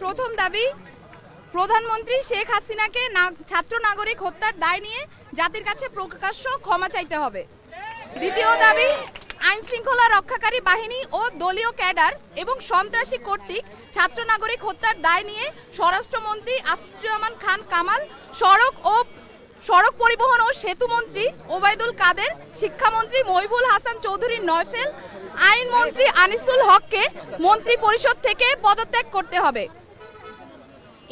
প্রথম দাবি, প্রধানমন্ত্রী শেখ হাসিনাকে ছাত্র নাগরিক হত্যার দায় নিয়ে জাতির কাছে প্রকাশ্য ক্ষমা চাইতে হবে। দ্বিতীয় দাবি, আইন শৃঙ্খলা রক্ষাকারী বাহিনী ও দলীয় ক্যাডার এবং সন্ত্রাসী কর্তৃক ছাত্র নাগরিক হত্যার দায় নিয়ে স্বরাষ্ট্রমন্ত্রী আসিফুজ্জামান খান কামাল, সড়ক পরিবহন ও সেতু মন্ত্রী ওবায়দুল কাদের, শিক্ষামন্ত্রী মহিবুল হাসান চৌধুরী নয়ফেল, আইনমন্ত্রী আনিসুল হককে মন্ত্রী পরিষদ থেকে পদত্যাগ করতে হবে।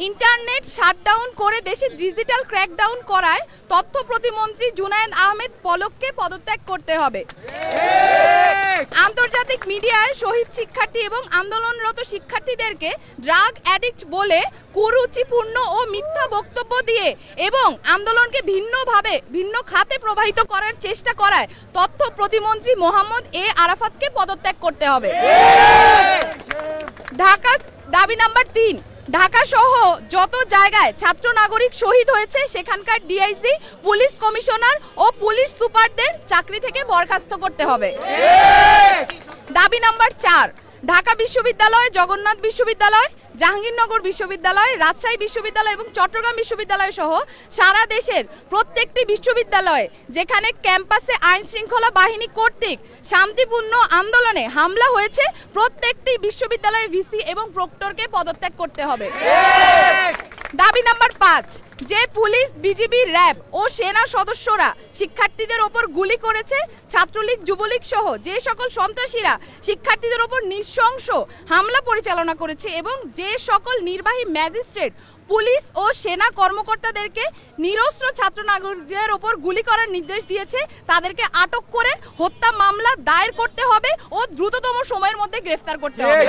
ইন্টারনেট শাটডাউন করে দেশে ডিজিটাল ক্র্যাকডাউন করায় তথ্য প্রতিমন্ত্রী জুনায়েদ আহমেদ পলককে পদত্যাগ করতে হবে। আন্তর্জাতিক মিডিয়ায় শহীদ শিক্ষার্থী এবং আন্দোলনরত শিক্ষার্থীদেরকে ড্রাগ অ্যাডিক্ট বলে কুরুচিপূর্ণ ও মিথ্যা বক্তব্য দিয়ে এবং আন্দোলনকে ভিন্ন খাতে প্রবাহিত করার চেষ্টা করায় তথ্য প্রতিমন্ত্রী মোহাম্মদ এ আরাফাতকে পদত্যাগ করতে হবে। ঢাকা দাবি নাম্বার 3, ঢাকা সহ যত জায়গায় ছাত্র নাগরিক শহীদ হয়েছে সেখানকার ডিআইজি, পুলিশ কমিশনার ও পুলিশ সুপারদের চাকরি থেকে বরখাস্ত করতে হবে। দাবি নাম্বার 4, ঢাকা বিশ্ববিদ্যালয়, জগন্নাথ বিশ্ববিদ্যালয়, জাহাঙ্গীরনগর বিশ্ববিদ্যালয়, রাজশাহী বিশ্ববিদ্যালয় এবং চট্টগ্রাম বিশ্ববিদ্যালয় সহ সারা দেশের প্রত্যেকটি বিশ্ববিদ্যালয়ে যেখানে ক্যাম্পাসে আইন শৃঙ্খলা বাহিনী কর্তৃক শান্তিপূর্ণ আন্দোলনে হামলা হয়েছে প্রত্যেকটি বিশ্ববিদ্যালয়ের ভিসি এবং প্রক্টরকে পদত্যাগ করতে হবে। দাবি নাম্বার 5, যে পুলিশ, বিজিবি, র্যাব ও সেনা সদস্যরা শিক্ষার্থীদের ওপর গুলি করেছে, ছাত্রলীগ, যুবলীগ সহ যে সকল সন্ত্রাসীরা শিক্ষার্থীদের ওপর নৃশংস হামলা পরিচালনা করেছে এবং যে সকল নির্বাহী ম্যাজিস্ট্রেট, পুলিশ ও সেনা কর্মকর্তাদেরকে নিরস্ত্র ছাত্র নাগরিকদের ওপর গুলি করার নির্দেশ দিয়েছে তাদেরকে আটক করে হত্যা মামলা দায়ের করতে হবে ও দ্রুততম সময়ের মধ্যে গ্রেফতার করতে হবে।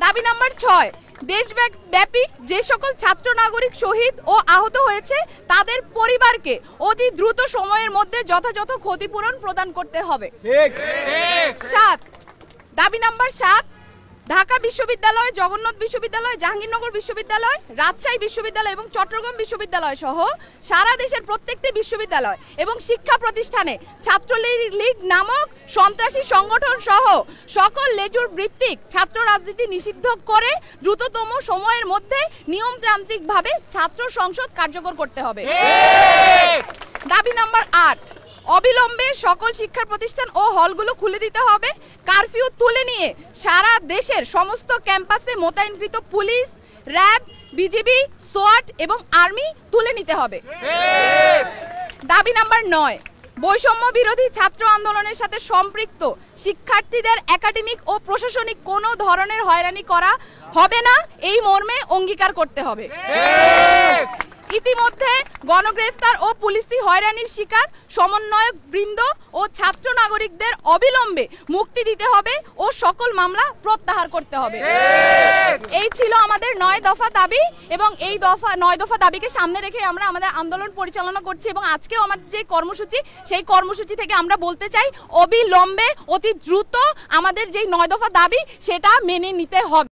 দাবি নাম্বার 6, দেশব্যাপী যে সকল ছাত্র নাগরিক শহীদ ও আহত হয়েছে তাদের পরিবারকে অতি দ্রুত সময়ের মধ্যে যথাযথ ক্ষতিপূরণ প্রদান করতে হবে। 7, দাবি নাম্বার 7, ঢাকা বিশ্ববিদ্যালয়, জগন্নাথ বিশ্ববিদ্যালয়, জাহাঙ্গীরনগর বিশ্ববিদ্যালয়, রাজশাহী বিশ্ববিদ্যালয় এবং চট্টগ্রাম বিশ্ববিদ্যালয় সহ সারা দেশের প্রত্যেকটি বিশ্ববিদ্যালয় এবং শিক্ষা প্রতিষ্ঠানে ছাত্রলীগ নামক সন্ত্রাসী সংগঠন সহ সকল লেজুর ভিত্তিক ছাত্র রাজনীতি নিষিদ্ধ করে দ্রুততম সময়ের মধ্যে নিয়মতান্ত্রিকভাবে ছাত্র সংসদ কার্যকর করতে হবে। দাবি নাম্বার 8, অবিলম্বে সকল শিক্ষা প্রতিষ্ঠান ও হলগুলো খুলে দিতে হবে। কারফিউ তুলে নিয়ে সারা দেশের সমস্ত ক্যাম্পাসে মোতায়েনকৃত পুলিশ, র্যাব, বিজিবি, সোয়াট এবং আর্মি তুলে নিতে হবে। দাবি নাম্বার 9, বৈষম্য বিরোধী ছাত্র আন্দোলনের সাথে সম্পৃক্ত শিক্ষার্থীদের একাডেমিক ও প্রশাসনিক কোনো ধরনের হয়রানি করা হবে না এই মর্মে অঙ্গীকার করতে হবে। ইতিমধ্যে গণগ্রেফতার ও পুলিশি হয়রানির শিকার সমন্বয়ক বৃন্দ ও ছাত্র নাগরিকদের অবিলম্বে মুক্তি দিতে হবে ও সকল মামলা প্রত্যাহার করতে হবে। এই ছিল আমাদের 9 দফা দাবি এবং এই 9 দফা দাবিকে সামনে রেখে আমরা আমাদের আন্দোলন পরিচালনা করছি এবং আজকেও আমাদের যে কর্মসূচি সেই কর্মসূচি থেকে আমরা বলতে চাই অবিলম্বে অতি দ্রুত আমাদের যে 9 দফা দাবি সেটা মেনে নিতে হবে।